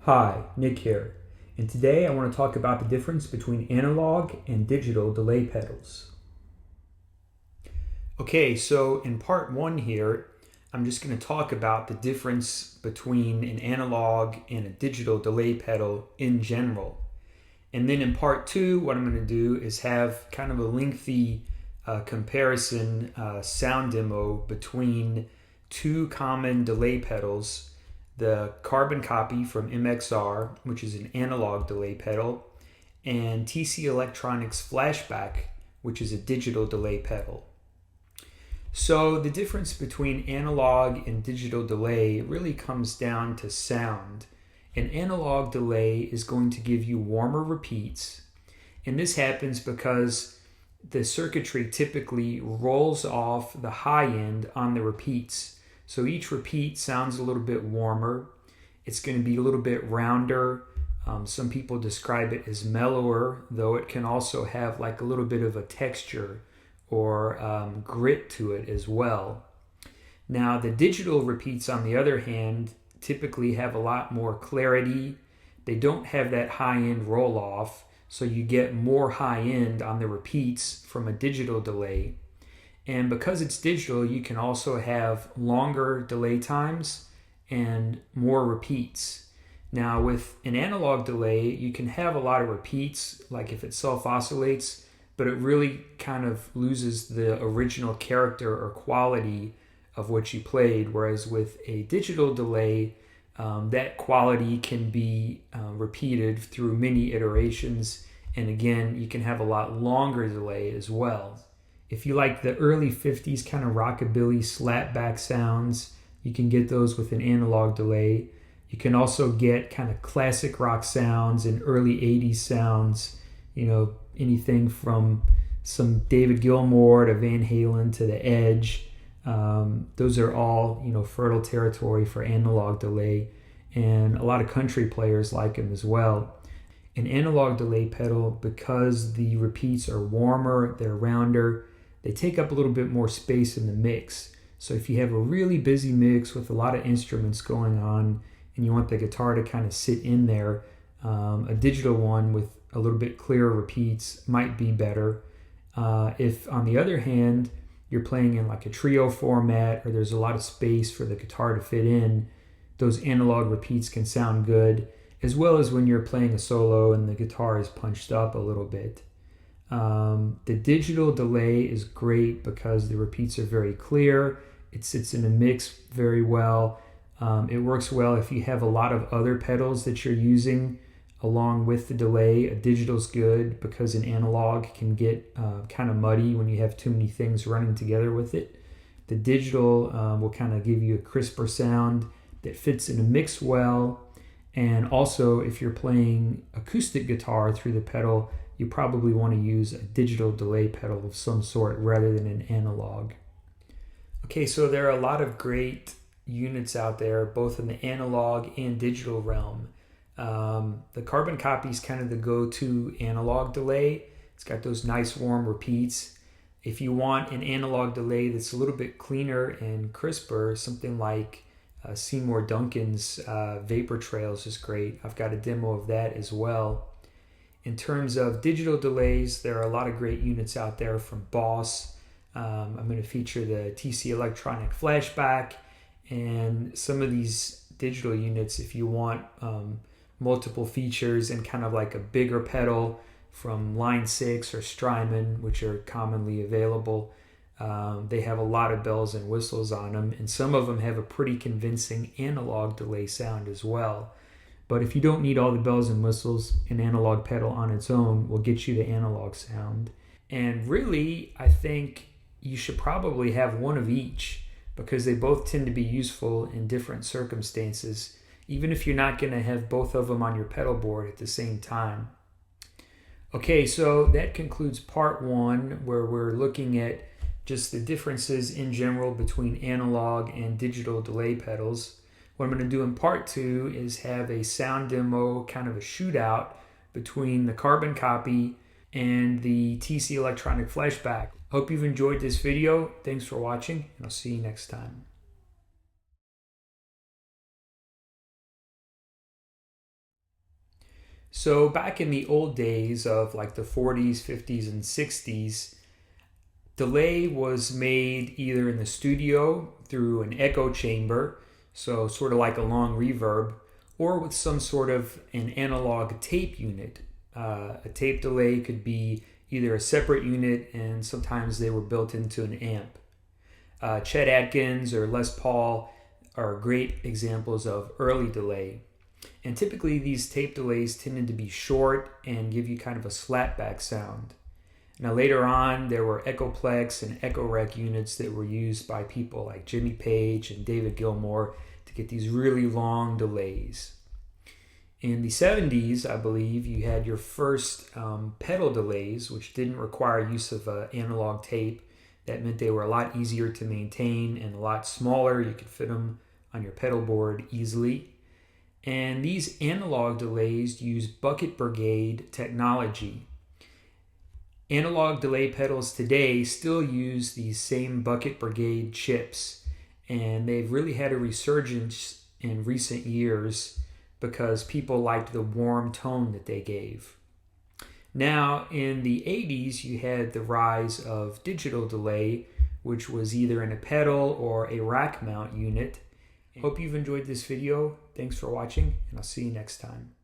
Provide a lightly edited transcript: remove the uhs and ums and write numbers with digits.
Hi, Nick here, and today I want to talk about the difference between analog and digital delay pedals. Okay, so in part one here, I'm just going to talk about the difference between an analog and a digital delay pedal in general. And then in part two, what I'm going to do is have kind of a lengthy comparison sound demo between two common delay pedals, the Carbon Copy from MXR, which is an analog delay pedal, and TC Electronic's Flashback, which is a digital delay pedal. So the difference between analog and digital delay really comes down to sound. An analog delay is going to give you warmer repeats, and this happens because the circuitry typically rolls off the high end on the repeats. So each repeat sounds a little bit warmer. It's going to be a little bit rounder. Some people describe it as mellower, though it can also have like a little bit of a texture or grit to it as well. Now the digital repeats, on the other hand, typically have a lot more clarity. They don't have that high end roll off, so you get more high end on the repeats from a digital delay. And because it's digital, you can also have longer delay times and more repeats. Now with an analog delay, you can have a lot of repeats, like if it self-oscillates, but it really kind of loses the original character or quality of what you played. Whereas with a digital delay, that quality can be repeated through many iterations. And again, you can have a lot longer delay as well. If you like the early 50s kind of rockabilly slapback sounds, you can get those with an analog delay. You can also get kind of classic rock sounds and early 80s sounds, anything from some David Gilmour to Van Halen to The Edge. Those are all, fertile territory for analog delay, and a lot of country players like them as well. An analog delay pedal, because the repeats are warmer, they're rounder, they take up a little bit more space in the mix. So if you have a really busy mix with a lot of instruments going on and you want the guitar to kind of sit in there, a digital one with a little bit clearer repeats might be better. If, on the other hand, you're playing in like a trio format or there's a lot of space for the guitar to fit in, those analog repeats can sound good, as well as when you're playing a solo and the guitar is punched up a little bit. The digital delay is great because the repeats are very clear. It sits in a mix very well. It works well if you have a lot of other pedals that you're using along with the delay. A digital's good because an analog can get kind of muddy when you have too many things running together with it. The digital will kind of give you a crisper sound that fits in a mix well. And also, if you're playing acoustic guitar through the pedal, you probably want to use a digital delay pedal of some sort rather than an analog. Okay, so there are a lot of great units out there, both in the analog and digital realm. The Carbon Copy is kind of the go-to analog delay. It's got those nice warm repeats. If you want an analog delay that's a little bit cleaner and crisper, something like Seymour Duncan's Vapor Trails is great. I've got a demo of that as well. In terms of digital delays, there are a lot of great units out there from Boss. I'm going to feature the TC Electronic Flashback, and some of these digital units, if you want multiple features and kind of like a bigger pedal, from Line 6 or Strymon, which are commonly available. They have a lot of bells and whistles on them, and some of them have a pretty convincing analog delay sound as well. But if you don't need all the bells and whistles, an analog pedal on its own will get you the analog sound. And really, I think you should probably have one of each because they both tend to be useful in different circumstances, even if you're not going to have both of them on your pedal board at the same time. Okay, so that concludes part one, where we're looking at just the differences in general between analog and digital delay pedals. What I'm going to do in part two is have a sound demo, kind of a shootout between the Carbon Copy and the TC Electronic Flashback. Hope you've enjoyed this video. Thanks for watching, and I'll see you next time. So back in the old days of like the 40s, 50s, and 60s, delay was made either in the studio through an echo chamber, so sort of like a long reverb, or with some sort of an analog tape unit. A tape delay could be either a separate unit, and sometimes they were built into an amp. Chet Atkins or Les Paul are great examples of early delay. And typically these tape delays tended to be short and give you kind of a slapback sound. Now later on there were Echoplex and Echo Rec units that were used by people like Jimmy Page and David Gilmour to get these really long delays. In the 70s, I believe, you had your first pedal delays, which didn't require use of analog tape. That meant they were a lot easier to maintain and a lot smaller. You could fit them on your pedal board easily. And these analog delays use bucket brigade technology. Analog delay pedals today still use these same bucket brigade chips, and they've really had a resurgence in recent years because people liked the warm tone that they gave. Now, in the 80s, you had the rise of digital delay, which was either in a pedal or a rack mount unit. Hope you've enjoyed this video. Thanks for watching, and I'll see you next time.